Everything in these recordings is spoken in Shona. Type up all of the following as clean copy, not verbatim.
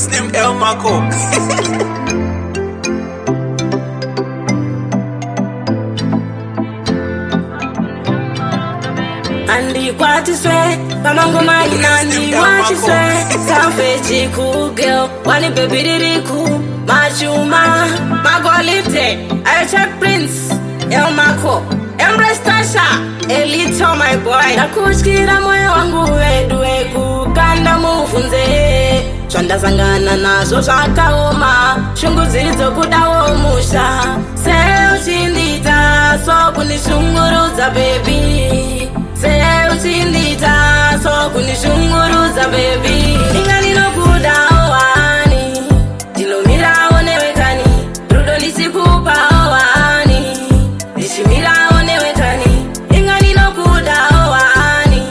RealslimLmarko. Andi kwati swe, pamango maina andi kwati swe. Sanfechi ku girl, wani baby diriku. Machuma, mago lifted. I check Prince, Elmarko. Embrace Tasha, Elito my boy. Nakushikira moyo wangu wedwe kukanda mufunze. Chanda zangana nazo zvakaoma, shungu zilizokudawomusha. Se uchindita, so kunishunguruza baby. Se uchindita, so kunishunguruza baby. Inga ninokuda owani, dinomira onewekani. Rudo nisikupa owani, dishimira onewekani. Inga ninokuda owani,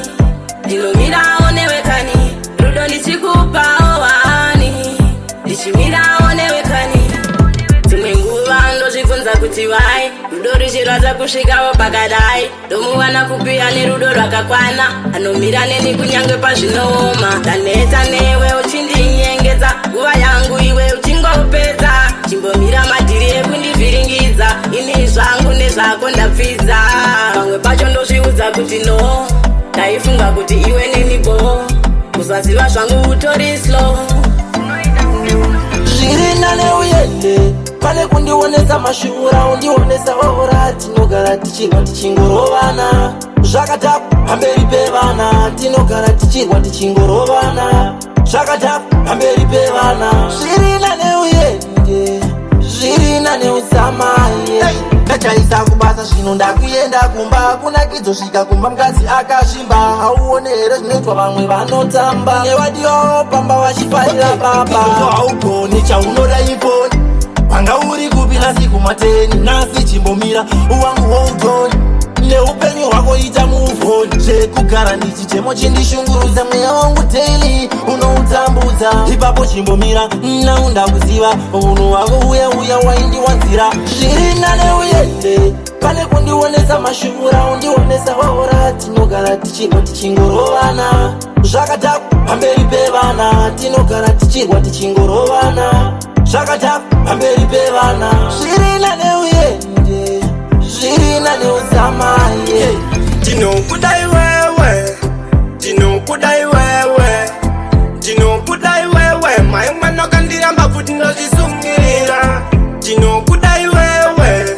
dinomira onewekani. Rudo nisikupa owani, dishimira onewekani. Tumwenguva ndozvifunza kuti wai rudo richiraza kusvikawo pakadai. Ndomuwana kupia nerudo rwakakwana, anomira neni kunyange pazvinooma. Ndaneta newe uchindinyengedza, nguva yangu iwe uchingopedza. Chimbomira madhiri ekundivhiringidza, ini zvangu nezvako ndapfidza. Pamwe pacho ndozviudza kuti no, ndaifunga kuti iwe nenibo. Kusaziva zvangu utori slow. Zvirina neuyende, pane kundionesa mashura, undionesa ora. Tinogara tichirwa tichingorovana, zvakatapa pamberi pevana. Tinogara tichirwa tichingorovana, zvakatapa pamberi pevana. Zvirina neuyende, zvirina neusamaye. Ndachaisa kubasa zvino ndakuenda kumba, hakuna kizosvika kumba mukadzi akazvimba. Hauone here zvinoitwa vamwe vanotamba, nevadiyo pamba vachifarira baba. Haugoni chaunoda ifoni, panga uri kupi nasi kumateni. Nasi chimbomira uwangu houtoni, neupenyu hwako ita muvhoni. Zvekugara ndichichemo chindishunguruza, mweya wangu daily unoutambudza. Ipapo chimbomira naunda kuziva, unhu hwako uya uya waindiwanzira. Zvirina neuyende, pane kundionesa mashura, undionesa waora. Tinogara tichirwa tichingorovana, zvakatapa pamberi pevana. Tinogara tichirwa tichingorovana, zvakatapa pamberi pevana. Zvirina neuyende, zvirina neusamaye. Tinokudai wewe, tinokudai wewe, tinokudai wewe. Mai mwana kandiramba futi ndozvisungirira. Tinokudai wewe,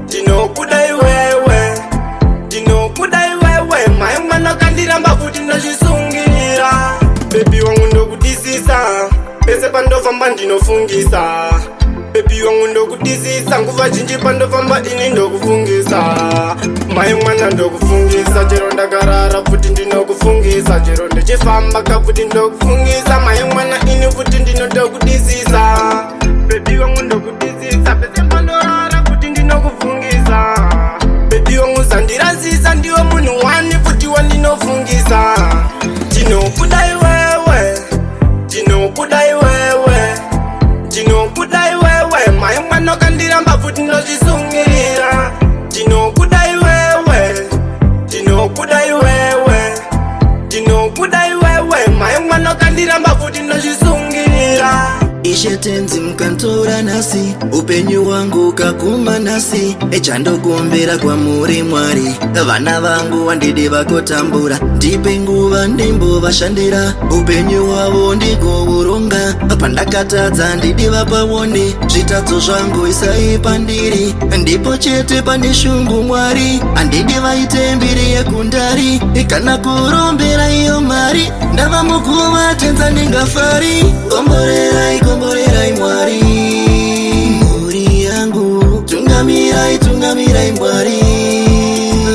tinokudai wewe, tinokudai wewe. Mai mwana kandiramba futi ndozvisungirira. Baby wangu ndokudisisa, pese pandofamba ndinofungisa. Baby wangu ndokudisisa, nguva zhinji pandofamba ini ndokufungisa. Mai mwana ndokufungisa, chero ndakarara futi ndinokufungisa. Chero ndichifamba kafuti ndokufungisa. Mai mwana ini futi ndinotokudisisa. Baby wangu ndokudisisa, pese pandorara futi ndinokufungisa. Baby wangu zandirasisa, ndiwe munhu wani futi wandinofungisa. Tinokudai wewe, tinokudai wewe, tinokudai wewe. Mai mwana kandiramba futi ndozvisungirira. Tinokudai wewe, tinokudai wewe, tinokudai wewe. Mai mwana kandiramba futi ndozvisungirira. Ishe tenzi mkantora nasi, upenyu wangu kakuma nasi. Echandogombera kwa muri mwari, vana vangu wandidi vakotambura. Ndipe nguva ndimbo vashandira, upenyu wavo ndikovuronga. Pandakatadza ndidi vapawone, zvitadzo zvangu isai pandiri. Ndipo chete pane shungu mwari, handidi vaite mbiri yekundari. Kana kurombera iyo mari, ndava mukuva tenza ndingafari. Komborerai, komborerai mwari, muri yangu. Tungamirai, tungamirai mwari,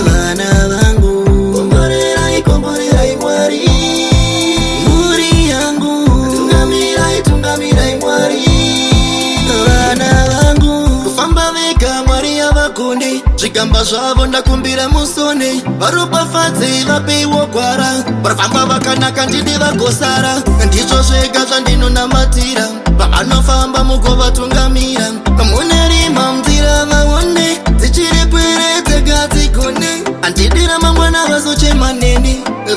vana vangu. Komborerai, komborerai mwari, muri yangu. Tungamirai, tungamirai mwari, vana vangu. Kufamba veka mwari yavakundi, zvikamba zvavo ndakumbira musoni. Varopafadze vapeiwo gwara, varafamba vakanaka ndidi vagosara. Ndizvo zvega zvandinonamatira, vavanofamba mugovatungamira. Mune rima munzira vaone, dzichiri kwere dzega dzigone. Handidi ramangwana vazochema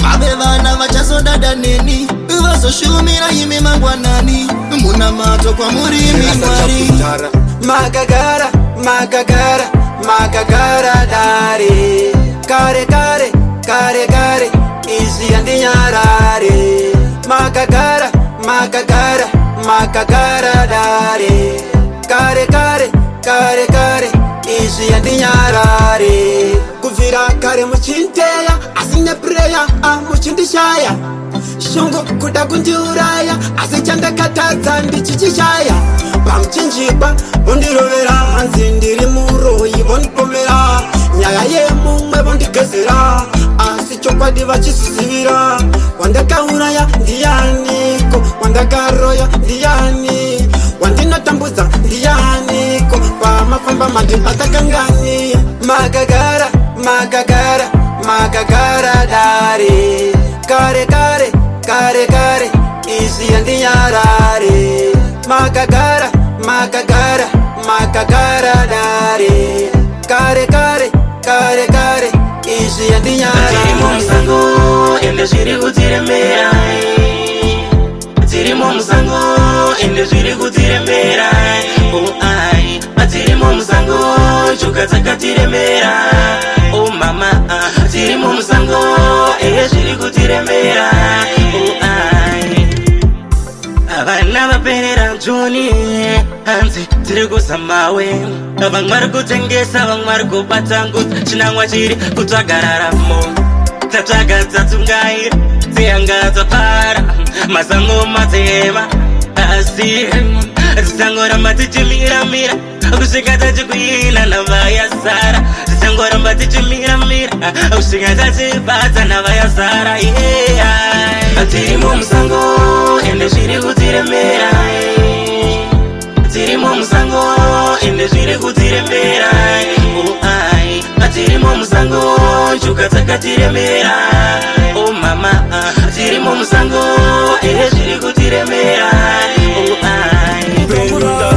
vave vana vachazodada neni, vazoshumira imi mangwanani. unamato kwa murimi mwari. Makagara, makagara, makagara dare. Kare kare, kare kare, izi andinyarare. Makagara, makagara, makagara dare. Kare kare, kare kare, izi andinyarare. Kuvira kare muchinteya, asine preya, muchindishaya. Shungu kuda kundiuraya, asichanda katadza ndichichishaya. Pamuchinjiba undirovera hanzi ndiri muroyi vonipomera. Nyaya yemumwe vondigezera, asi chokwadi vachisizivira. Wandakauraya ndiyaniko, wandakaroya ndiyani, wandinotambudza ndiyaniko, pamafamba mandipatakangani. Makagara, makagara, makagara dare. Kare kare, kare kare, izi andinyarare. Makagara, makagara, makagara dare. Kare kare, kare kare, izi andinyarare. Tirimo musango, ende zviri kutiremera. Tirimo musango, ende zviri kutiremera. Oh ai, tirimo musango, chuka dzakatiremera. Oh mama, tirimo musango, ende zviri kutiremera. Oh ai, avana vaperera njoni, hanzi tiri kuzamawe. Vamwe vari kutengesa, vamwe vari kubata nguta, chinangwa chiri kutsvagararamo. Tatsvaga dzatsungaira, dzeyanga dzapfara, masango matema, asi tichangoramba tichimiramira, kusvika tachikuina navayasara. Tichangoramba tichimiramira, kusvika tachibata navayasara. Tirimo musango, ende zviri kutiremera. Tirimo musango, ende zviri kutiremera. Oh ai, tirimo musango, chuka dzakatiremera. Oh mama, tirimo musango, ende zviri kutiremera. Oh ai,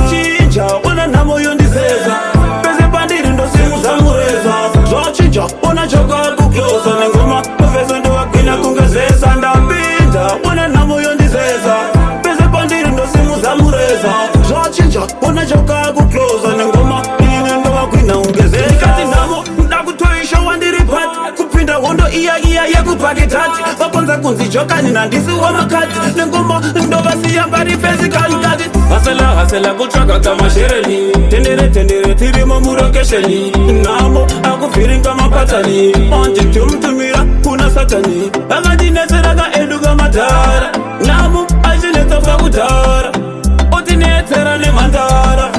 chinja ona nhamo yondizeza, pese pandiri ndosimuza mureza. Zvachinja ona chakakukloza, nengoma mavheso ndovagwina kungezesa. Ndapinda ona nhamo yondizeza, pese pandiri ndosimuza mureza. Zvachinja ona chakakukloza, nengoma ine ndovagwina kungezesa. Ndikati nhamo ndakutoisha wandiri pati, kupinda hondo iya yekupaketati. Vakonza kunzi jokani nandisi wamakati, nengoma ndovasiya mbari physical kati. Hasela kutsvaga kamashereni, tendere tirimo murokesheni. Namo akuvhiringa mapatani, anditumtumira kuna satani. Akandinetsera kaeduka madhara, namo achinetsa pakudhara, otinetsera nemhandara.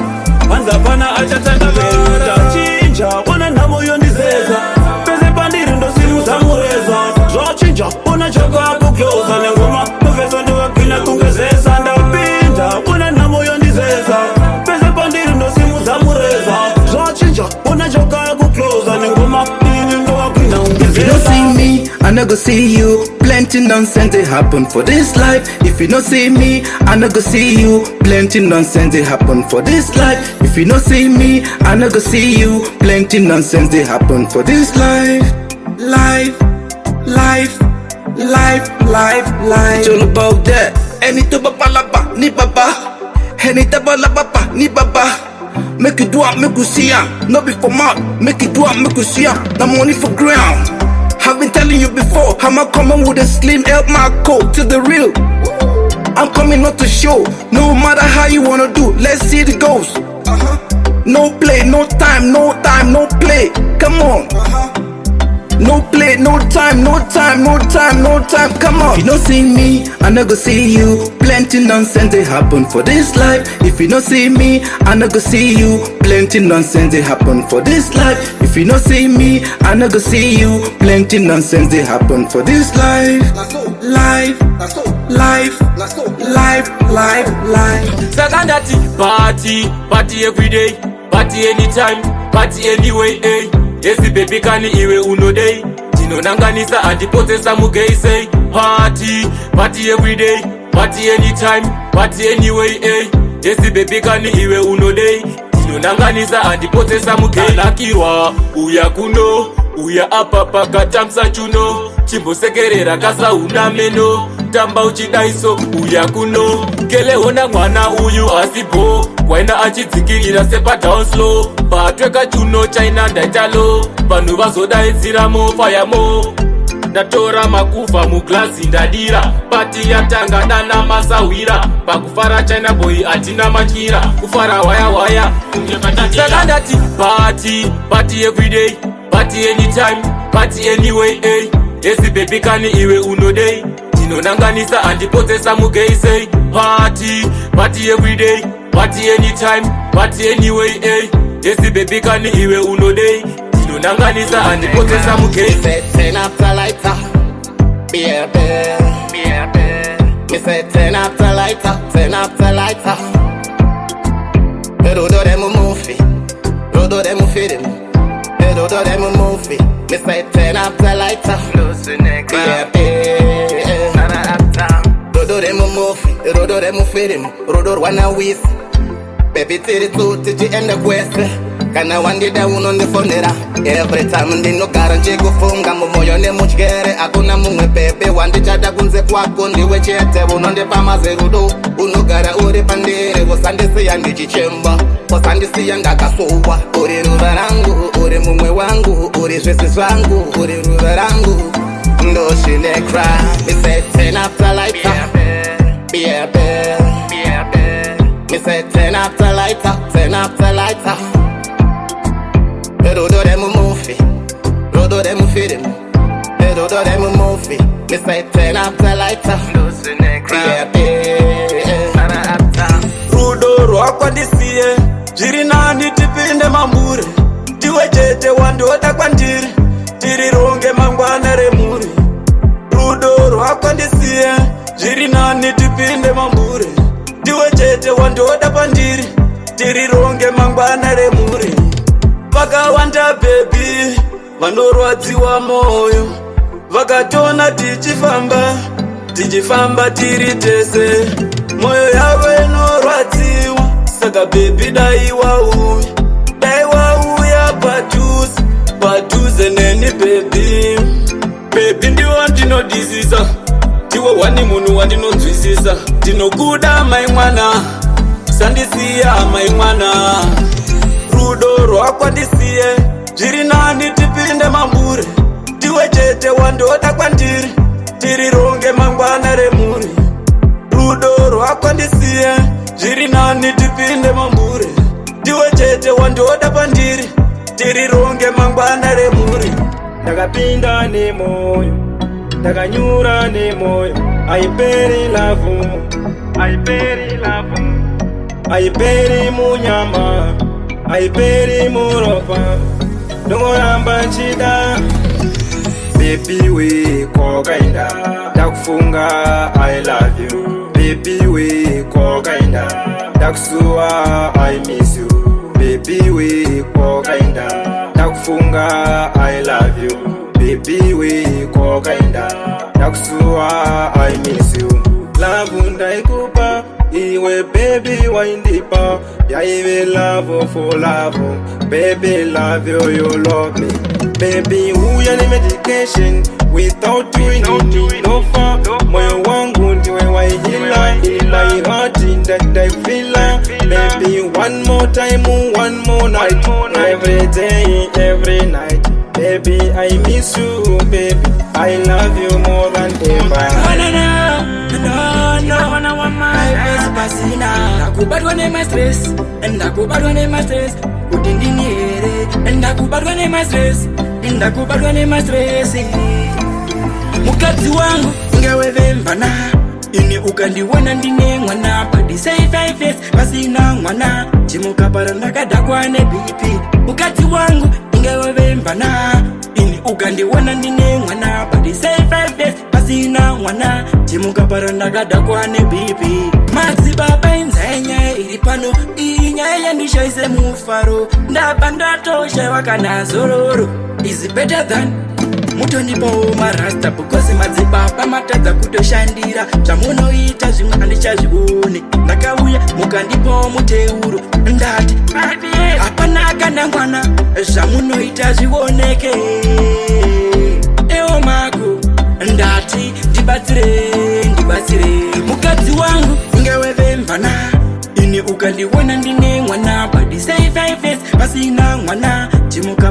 Panzapana achatandavera, chinja ona nhamo yondizeza, pese pandiri ndosimuza mureza. Zvachinja ona chakakukloza, nengoma mavheso ndovagwina kungezesa. Ndapinda ona nhamo yondizeza, pese pandiri ndosimuza mureza. Zvachinja ona chakakukloza, nengoma ine ndovagwina If you don't kungezesa. see me, I no go see you. Plenty nonsense they happen for this life. If you don't see me, I no go see you. Plenty nonsense they happen for this life. If you don't see me, I no go see you. Plenty nonsense they happen for this life. Life. It's all about that. Any to baba ni baba. Any to baba ni baba. Make you do it, make you see ya. No be for mouth. Make you do it, make you see ya. The money for ground. I've been telling you before, I'm coming with a RealslimLmarko to the real. I'm coming not to show. No matter how you wanna do, let's see it goes. No play, no time, no play. Come on. No play, no time, come on. If you don't see me, I no go see you. Plenty nonsense they happen for this life. If you don't see me, I no go see you. Plenty nonsense they happen for this life. If you don't see me, I no go see you. Plenty nonsense they happen for this life. Life. Sakandati party every day, party anytime, party anyway. Yes baby kani iwe uno day, tinonanganisa andipotesa mugeise. Party every day, party anytime, party anyway. Yes baby kani iwe uno day, tinonanganisa andipotesa mugeise. Nakirwa uya kuno, uya apa pakatamsa chuno, chimbosekerera kasa una meno. kutamba uchidaiso uya kuno keleona mwana uyu asipo kwaina achidzikirira sepa down slow patweka chuno chaina ndaitalo vanhu vazodaidziramo fayamo ndatora makuva muglasi ndadira pati yatanga dana masawira pakufara china boy atina matyira kufara waya saka ndati party everyday party anytime party anyway ey esi baby kani iwe unodei ndinonanganisa andipotsesa mugeisei party everyday party anytime party anyway ey esi baby kani iwe unodei ndinonanganisa andipotsesa mugeisei. Turn up the lighter, baby. Me say turn up the lighter, turn up the lighter. Rodo dem movie, rodo dem film, rodo dem movie. Me say turn up the lighter, baby. Rodo dem movie, rodo dem film, rodo wanna with. Baby tiri tu tiji enda kwese. Kana wandida unondifonera every time ndinogara nchikufunga mumoyo nemutyere akuna mumwe pepe wandichada kunze kwako ndiwe chete unondipa mazerudo unogara uri pandiri usandisiya ndichichemba usandisiya ndakasuwa uri ruva rangu uri mumwe wangu uri zvese zvangu uri ruva rangu ndoshilekra. Me say turn up the lighter, baby. Me say turn up the lighter, turn up the lighter. Rodo dem movie, rodo dem film, rodo dem movie. Me say turn up the lighter, rudo rwakwandisiye zviri nani tipinde mambure tiwe chete wandoda kwandiri tirironge mangwana remhuri. Rudo rwakwandisiye zviri nani tipinde mambure tiwe chete wandoda pandiri tirironge mangwana remhuri. Vakawanda baby vanorwadziwa moyo vakatona tichifamba tiri tese moyo yavo inorwadziwa saka baby daiwa uya padhuze neni baby ndiwo ndinodisisa ndiwo wani munhu wandinonzwisisa ndinokuda mai mwana sandisiya mai mwana. Rudo rwakwandisiye zviri nani tipinde mambure tiwe chete wandoda kwandiri tirironge mangwana remhuri. Rudo rwakwandisiye zviri nani tipinde mambure tiwe chete wandoda pandiri tirironge mangwana remhuri. Ndakapinda nemoyo ndakanyura nemoyo aiperi lavu aiperi munyama aiperi muropa ndongoramba nchida. Baby we kokainda ndakufunga I love you. Baby we kokainda ndakusuwa I miss you. Baby we kokainda ndakufunga I love you. Baby we kokainda ndakusuwa I miss you. Love ndaikupa iwe baby waindipa yaive love for love. Baby love you, you love me. Baby uya ni medication without doing no far. Moyo wangu ndiwe waihila in my heart that I feel. Baby one more time, one more night, every day, every night. Baby I miss you, baby I love you more than ever. Ndakubadwa nema stress, ndakubadwa nema stress, kutindini here, ndakubadwa nema stress, ndakubadwa nema stress. Mukadzi wangu ngewevembana ini ukandiwona ndine mwana but say 5 years pasina mwana chimukapara ndakadhakwa neBP. Mukadzi wangu ngewevembana ini ukandiwona ndine mwana but say 5 years pasina mwana chimukapara ndakadhakwa neBP. Madzibaba inzanya iri pano inyaya ndishaise mufaro ndabva ndatoshayiwa kana zororo is better than mutondipawo marasta because madzibaba matadza kutoshandira zvamunoita zvimwe handichazvioni. Ndakauya mukandipawo muteuro ndati hapana kana mwana zvamunoita zvioneke. Ewo mako ndati ndibatsire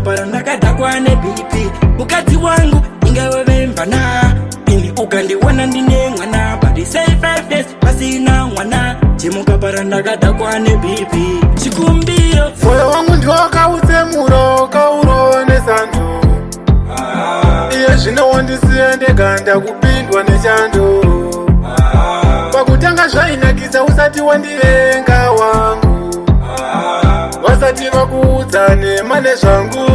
chimukapara ndakadhakwa neBP. Mukadzi wangu ingawe vemvana ini ukandiwana ndine mwana but say 5 days pasina mwana chimukapara ndakadhakwa neBP. Chikumbiro moyo wangu ndiwakautsemura ukauronesa ndo iye zvino wandisiya ndeganda kupindwa nechando pakutanga zvainakisa usati wandivenga wangu vasati vakuudzane mane zvangu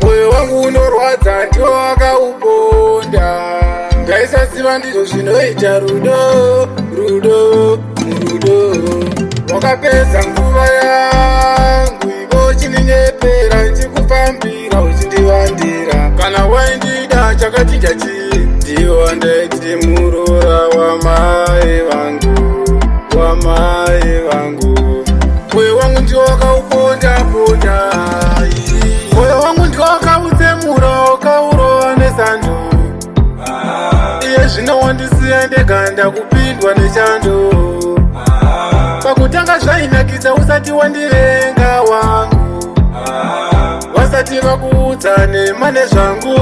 moyo wangu unorwadza ndiwo wakauponda ndaisaziva ndizvo zvinoita rudo wakapedza nguva yangu ivo chininyepera nchikupambira uchindivandira kana waindida chakachinja chii ndiwo ndaitiri murora wamai vangu moyo wangu ndiwo wakauponda moyo wangu ndiwo wakautsemura ukaurova nesando iye zvino wandisiya ndeganda kupindwa nechando pakutanga zvainakisa usati wandivenga wangu vasati vakuudzane mane zvangu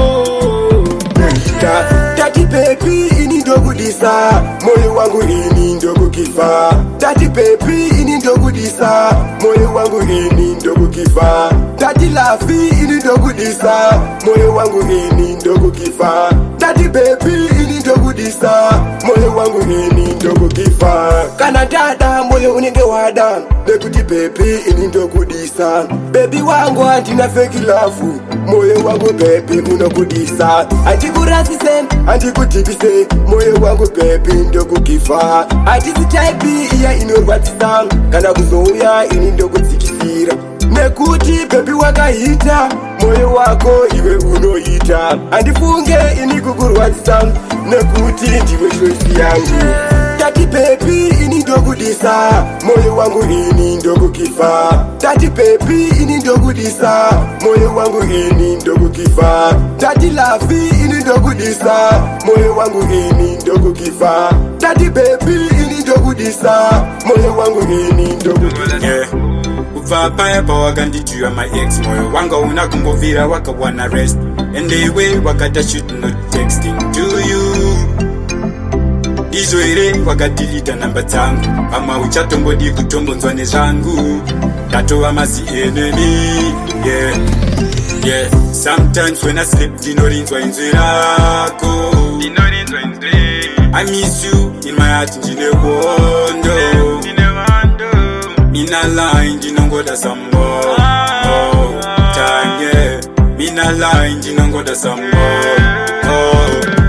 Tati baby ini ndokudisa moyo wangu ini ndokukifa. Tati baby ini ndokudisa moyo wangu ini ndokukifa. Tati lafi ini ndokudisa moyo wangu ini ndokukifa. Tati baby ini ndokudisa moyo wangu ini ndokukifa. Kana dada moyo unenge wada nekuti baby ini ndokudisa. Baby wangu andina fake love moyo wangu baby unokudisa. Andikurasise andikutipise moyo wangu baby ndokukifa. Atisi type iya inorwadzisa kana kuzouya ini ndokutsikisira nekuti baby wakaita moyo wako iwe unoita. Andifunge ini kukurwadzisa nekuti ndiwe choice yangu. Tati baby ini ndokudisa moyo wangu ini ndokukifa. Tati baby ini ndokudisa moyo wangu ini ndokukifa. Tati lafi ini ndokudisa moyo wangu ini ndokukifa. Tati baby ini ndokudisa moyo wangu ini ndokukifa. kubva paya pawakandijua my ex moyo wanga una kumbovira wakawana rest and the way wakata shoot not texting to you izvo here wakadirita namba dzangu pamwe uchatombodi kutombonzwa nezvangu ndatova masi enemy yeah sometimes when I sleep ndinorinzwa inzwi rako I miss you in my heart ndine wondo mina lie ndinongoda some more time yeah mina lie ndinongoda some more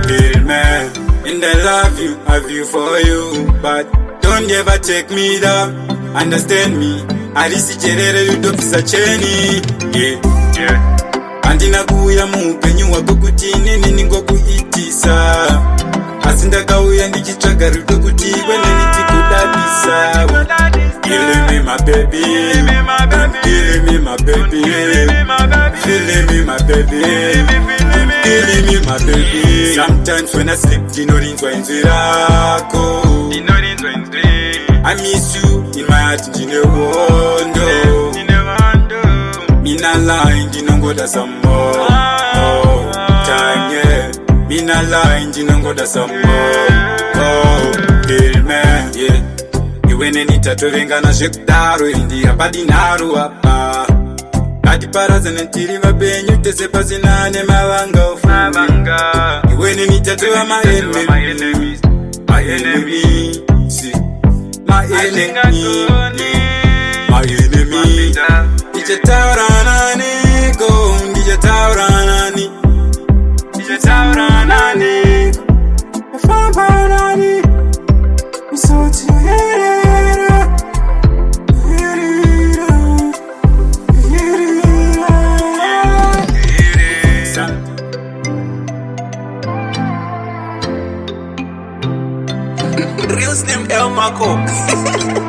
real man and I love you for you but don't ever take me down understand me arisi cherere rutopisa cheni yeah andina kuuya muupenyu wako kuti nini ningokuitisa asi ndakauya ndichitsvaga rudo kuti iwe neni tikudadisa. Killing me my baby, killing me my baby, killing me my baby, killing me my baby. Sometimes when I sleep ndinorinzwa inzwi rako I miss you in my heart ndine wondo mina lie ndinongoda some more time yeah mina lie ndinongoda some more kill me yeah iwe neni tatovengana zvekudaro indiyabadinaro apa ngatiparazane tiri vapenyu tese pasina nemavanga ofuvanga iwe neni tatova my enemy ndichataurana niko ndichataurana fambanani msotiera RealslimLmarko.